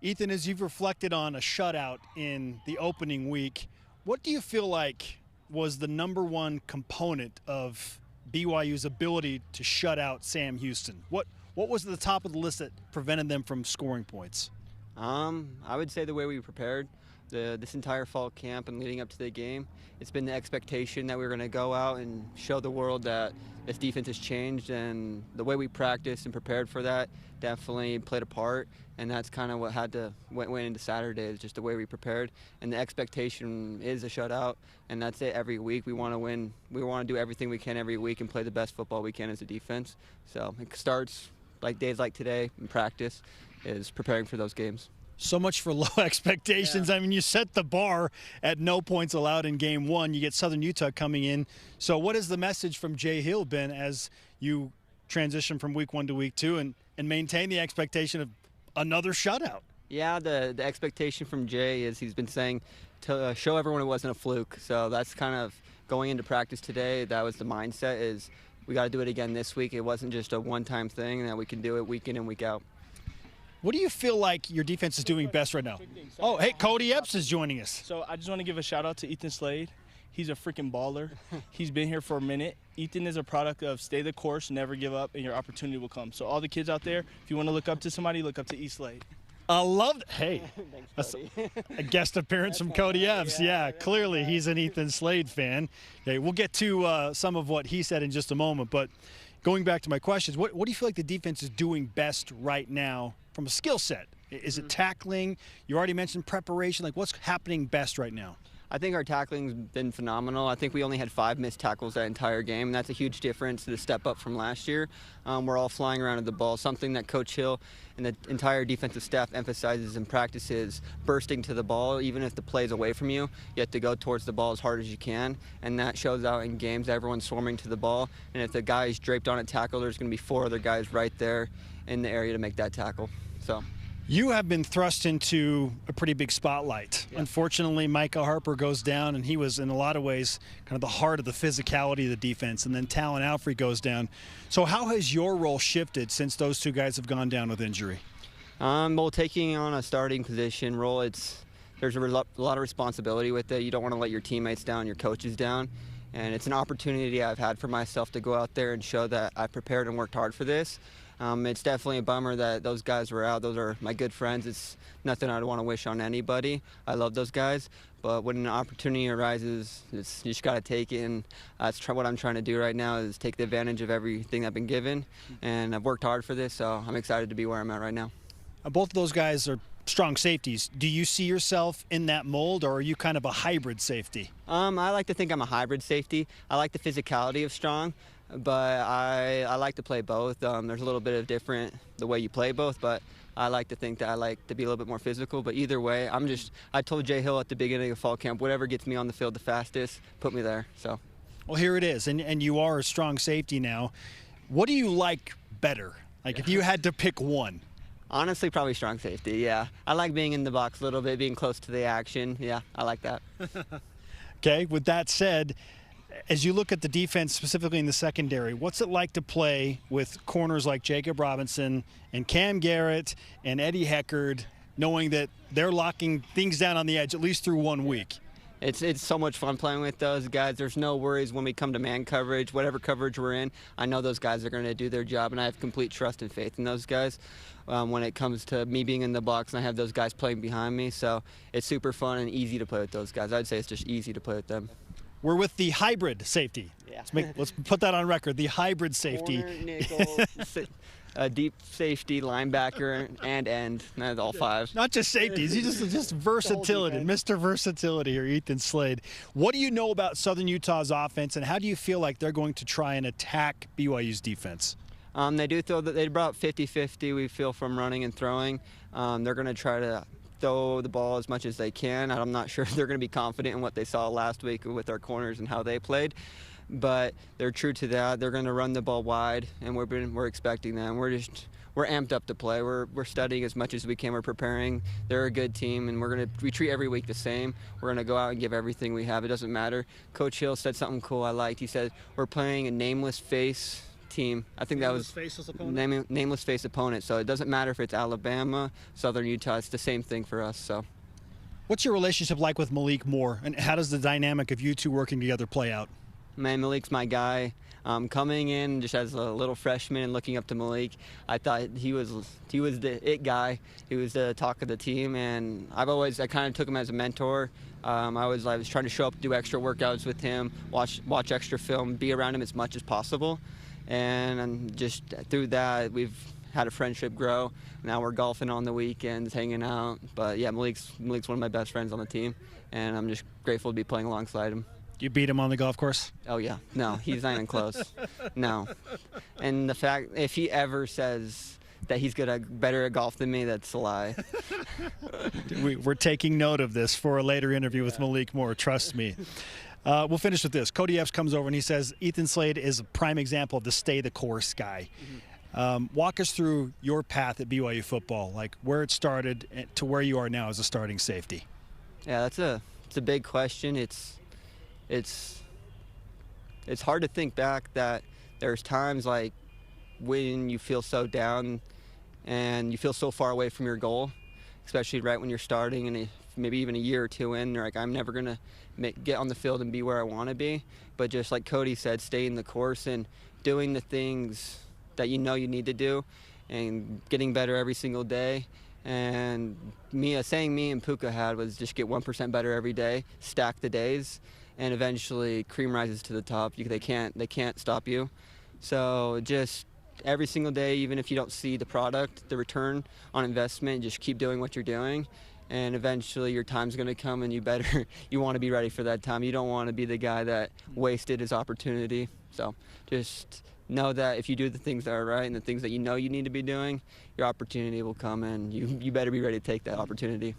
Ethan, as you've reflected on a shutout in the opening week, what do you feel like was the number one component of BYU's ability to shut out Sam Houston? What was at the top of the list that prevented them from scoring points? I would say the way we prepared this entire fall camp and leading up to the game. It's been the expectation that we were going to go out and show the world that this defense has changed, and the way we practiced and prepared for that definitely played a part. And that's kind of what went into Saturday, is just the way we prepared. And the expectation is a shutout, and that's it every week. We want to win. We want to do everything we can every week and play the best football we can as a defense. So it starts like days like today in practice, is preparing for those games. So much for low expectations. Yeah. I mean, you set the bar at no points allowed in game one. You get Southern Utah coming in. So what has the message from Jay Hill been as you transition from week one to week two and maintain the expectation of another shutout? Yeah, the expectation from Jay is he's been saying to show everyone it wasn't a fluke. So that's kind of going into practice today. That was the mindset, is we got to do it again this week. It wasn't just a one-time thing, and that we can do it week in and week out. What do you feel like your defense is doing best right now? Oh, hey, Cody Epps is joining us. So I just want to give a shout out to Ethan Slade. He's a freaking baller. He's been here for a minute. Ethan is a product of stay the course, never give up, and your opportunity will come. So all the kids out there, if you want to look up to somebody, look up to E. Slade. I love it. Hey, thanks, a guest appearance from Cody Epps. Yeah, clearly he's an Ethan Slade fan. Okay, we'll get to some of what he said in just a moment. But going back to my questions, what do you feel like the defense is doing best right now from a skill set? Is it tackling? You already mentioned preparation. Like, what's happening best right now? I think our tackling's been phenomenal. I think we only had 5 missed tackles that entire game, and that's a huge difference to step up from last year. We're all flying around at the ball, something that Coach Hill and the entire defensive staff emphasizes in practice is bursting to the ball. Even if the play's away from you, you have to go towards the ball as hard as you can, and that shows out in games. Everyone's swarming to the ball, and if the guy's draped on a tackle, there's going to be 4 other guys right there in the area to make that tackle. So. You have been thrust into a pretty big spotlight. Yeah. Unfortunately, Micah Harper goes down, and he was in a lot of ways kind of the heart of the physicality of the defense, and then Talon Alfrey goes down. So how has your role shifted since those two guys have gone down with injury? Well, taking on a starting position role, there's a lot of responsibility with it. You don't want to let your teammates down, your coaches down. And it's an opportunity I've had for myself to go out there and show that I prepared and worked hard for this. It's definitely a bummer that those guys were out. Those are my good friends. It's nothing I'd want to wish on anybody. I love those guys. But when an opportunity arises, you just got to take it. And that's what I'm trying to do right now, is take the advantage of everything I've been given. And I've worked hard for this, so I'm excited to be where I'm at right now. Both of those guys are strong safeties. Do you see yourself in that mold, or are you kind of a hybrid safety? I like to think I'm a hybrid safety. I like the physicality of strong, but I like to play both. There's a little bit of different the way you play both, but I like to think that I like to be a little bit more physical. But either way, I told Jay Hill at the beginning of fall camp, whatever gets me on the field the fastest, put me there. So. Well, here it is, and you are a strong safety now. What do you like better? Like, if you had to pick one? Honestly, probably strong safety, yeah. I like being in the box a little bit, being close to the action. Yeah, I like that. Okay, with that said, as you look at the defense, specifically in the secondary, what's it like to play with corners like Jacob Robinson and Cam Garrett and Eddie Heckard, knowing that they're locking things down on the edge at least through 1 week? It's so much fun playing with those guys. There's no worries when we come to man coverage, whatever coverage we're in. I know those guys are going to do their job, and I have complete trust and faith in those guys when it comes to me being in the box, and I have those guys playing behind me. So it's super fun and easy to play with those guys. I'd say it's just easy to play with them. We're with the hybrid safety. Yeah. Let's put that on record, the hybrid safety. Corner, nickel, deep safety, linebacker, and end. That's all 5. Not just safeties, he's just versatility. Mr. Versatility here, Ethan Slade. What do you know about Southern Utah's offense, and how do you feel like they're going to try and attack BYU's defense? They do throw they brought 50-50, we feel, from running and throwing. They're going to try to throw the ball as much as they can. I'm not sure they're going to be confident in what they saw last week with our corners and how they played, but they're true to that. They're going to run the ball wide, and we're expecting them. We're amped up to play. We're studying as much as we can. We're preparing. They're a good team, and we treat every week the same. We're going to go out and give everything we have. It doesn't matter. Coach Hill said something cool I liked. He said, we're playing a nameless face team. I think that was faceless opponent. Nameless face opponent. So it doesn't matter if it's Alabama, Southern Utah. It's the same thing for us. So. What's your relationship like with Malik Moore, and how does the dynamic of you two working together play out? Man, Malik's my guy. Coming in just as a little freshman and looking up to Malik, I thought he was the it guy. He was the talk of the team, and I kind of took him as a mentor. I was trying to show up, do extra workouts with him, watch extra film, be around him as much as possible, and just through that we've had a friendship grow. Now we're golfing on the weekends, hanging out. But yeah, Malik's one of my best friends on the team, and I'm just grateful to be playing alongside him. You beat him on the golf course? Oh yeah, no, he's not even close. No, and the fact if he ever says that he's better at golf than me, that's a lie. We're taking note of this for a later interview with Malik Moore. Trust me. We'll finish with this. Cody Epps comes over and he says Ethan Slade is a prime example of the stay the course guy. Walk us through your path at BYU football, like where it started to where you are now as a starting safety. Yeah, it's a big question. It's hard to think back that there's times like when you feel so down and you feel so far away from your goal, especially right when you're starting and maybe even a year or two in, you're like, I'm never going to get on the field and be where I want to be. But just like Cody said, staying the course and doing the things that you know you need to do and getting better every single day. And a saying me and Puka had was just get 1% better every day, stack the days, and eventually cream rises to the top. They can't stop you. So just every single day, even if you don't see the product, the return on investment, just keep doing what you're doing, and eventually your time's going to come, and you want to be ready for that time. You don't want to be the guy that wasted his opportunity. So just know that if you do the things that are right and the things that you know you need to be doing, your opportunity will come, and you better be ready to take that opportunity.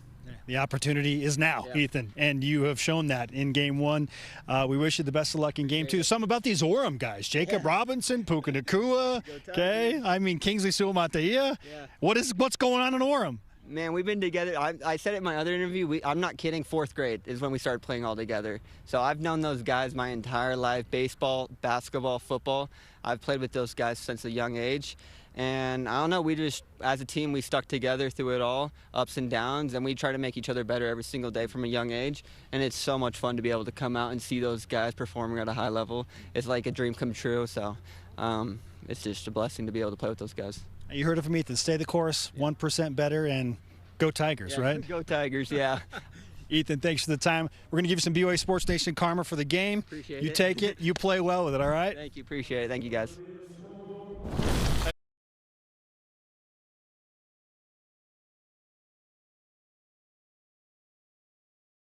The opportunity is now, yeah. Ethan, and you have shown that in Game 1. We wish you the best of luck in Game 2. Some about these Orem guys, Jacob Robinson, Puka Nacua, okay? I mean, Kingsley Suamataia. Yeah. What's going on in Orem? Man, we've been together. I said it in my other interview. I'm not kidding. 4th grade is when we started playing all together. So I've known those guys my entire life, baseball, basketball, football. I've played with those guys since a young age. And I don't know, as a team, we stuck together through it all, ups and downs, and we try to make each other better every single day from a young age. And it's so much fun to be able to come out and see those guys performing at a high level. It's like a dream come true. So it's just a blessing to be able to play with those guys. You heard it from Ethan. Stay the course, 1% better, and go Tigers, right? Go Tigers, yeah. Ethan, thanks for the time. We're going to give you some BYU Sports Nation karma for the game. Appreciate it. You take it. You play well with it, all right? Thank you. Appreciate it. Thank you, guys.